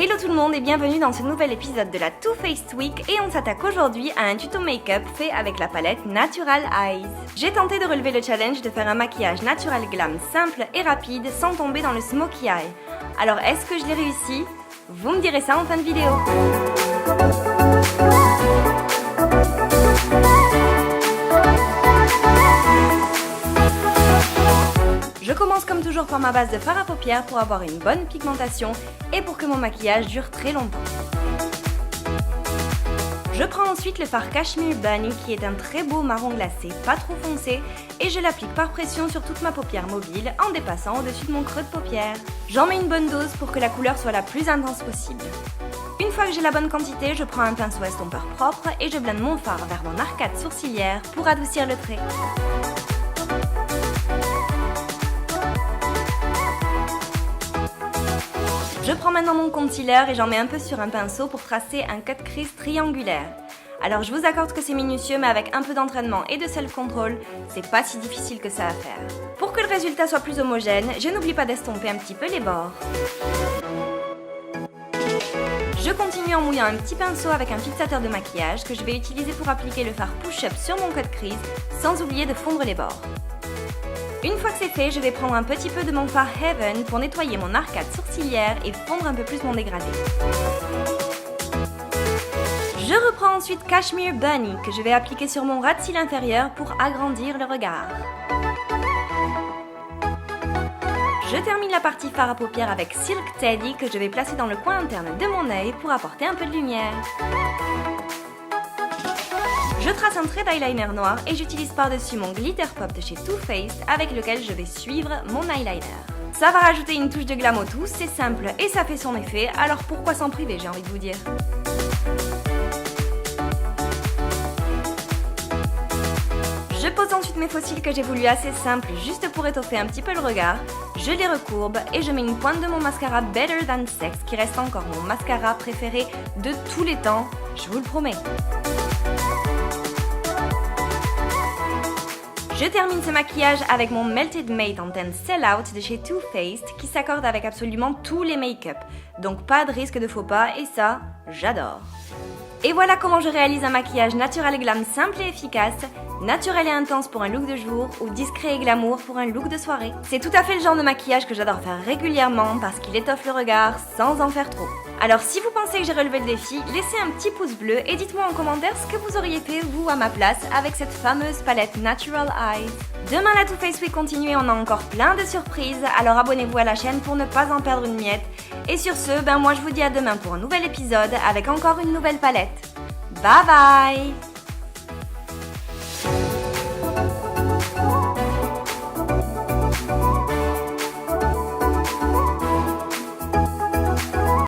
Hello tout le monde et bienvenue dans ce nouvel épisode de la Too Faced Week et on s'attaque aujourd'hui à un tuto make-up fait avec la palette Natural Eyes. J'ai tenté de relever le challenge de faire un maquillage natural glam simple et rapide sans tomber dans le smokey eye. Alors est-ce que je l'ai réussi? Vous me direz ça en fin de vidéo. Je commence comme toujours par ma base de fard à paupières pour avoir une bonne pigmentation et pour que mon maquillage dure très longtemps. Je prends ensuite le fard Cashmere Bunny qui est un très beau marron glacé, pas trop foncé, et je l'applique par pression sur toute ma paupière mobile en dépassant au-dessus de mon creux de paupière. J'en mets une bonne dose pour que la couleur soit la plus intense possible. Une fois que j'ai la bonne quantité, je prends un pinceau estompeur propre et je blende mon fard vers mon arcade sourcilière pour adoucir le trait. Je prends maintenant mon concealer et j'en mets un peu sur un pinceau pour tracer un cut crease triangulaire. Alors je vous accorde que c'est minutieux mais avec un peu d'entraînement et de self-control, c'est pas si difficile que ça à faire. Pour que le résultat soit plus homogène, je n'oublie pas d'estomper un petit peu les bords. Je continue en mouillant un petit pinceau avec un fixateur de maquillage que je vais utiliser pour appliquer le fard push-up sur mon cut crease sans oublier de fondre les bords. Une fois que c'est fait, je vais prendre un petit peu de mon fard Heaven pour nettoyer mon arcade sourcilière et fondre un peu plus mon dégradé. Je reprends ensuite Cashmere Bunny que je vais appliquer sur mon ras de cils inférieur pour agrandir le regard. Je termine la partie fard à paupières avec Silk Teddy que je vais placer dans le coin interne de mon œil pour apporter un peu de lumière. Je trace un trait d'eyeliner noir et j'utilise par-dessus mon Glitter Pop de chez Too Faced avec lequel je vais suivre mon eyeliner. Ça va rajouter une touche de glam au tout, c'est simple et ça fait son effet, alors pourquoi s'en priver, j'ai envie de vous dire. Je pose ensuite mes faux cils que j'ai voulu assez simples juste pour étoffer un petit peu le regard. Je les recourbe et je mets une pointe de mon mascara Better Than Sex qui reste encore mon mascara préféré de tous les temps, je vous le promets. Je termine ce maquillage avec mon Melted Matte en teinte Sell Out de chez Too Faced qui s'accorde avec absolument tous les make-up, donc pas de risque de faux pas et ça, j'adore. Et voilà comment je réalise un maquillage naturel et glam simple et efficace, naturel et intense pour un look de jour ou discret et glamour pour un look de soirée. C'est tout à fait le genre de maquillage que j'adore faire régulièrement parce qu'il étoffe le regard sans en faire trop. Alors si vous pensez que j'ai relevé le défi, laissez un petit pouce bleu et dites-moi en commentaire ce que vous auriez fait vous à ma place avec cette fameuse palette Natural Eyes. Demain la Too Faced Week continue et on a encore plein de surprises, alors abonnez-vous à la chaîne pour ne pas en perdre une miette. Et sur ce, moi je vous dis à demain pour un nouvel épisode avec encore une nouvelle palette. Bye bye!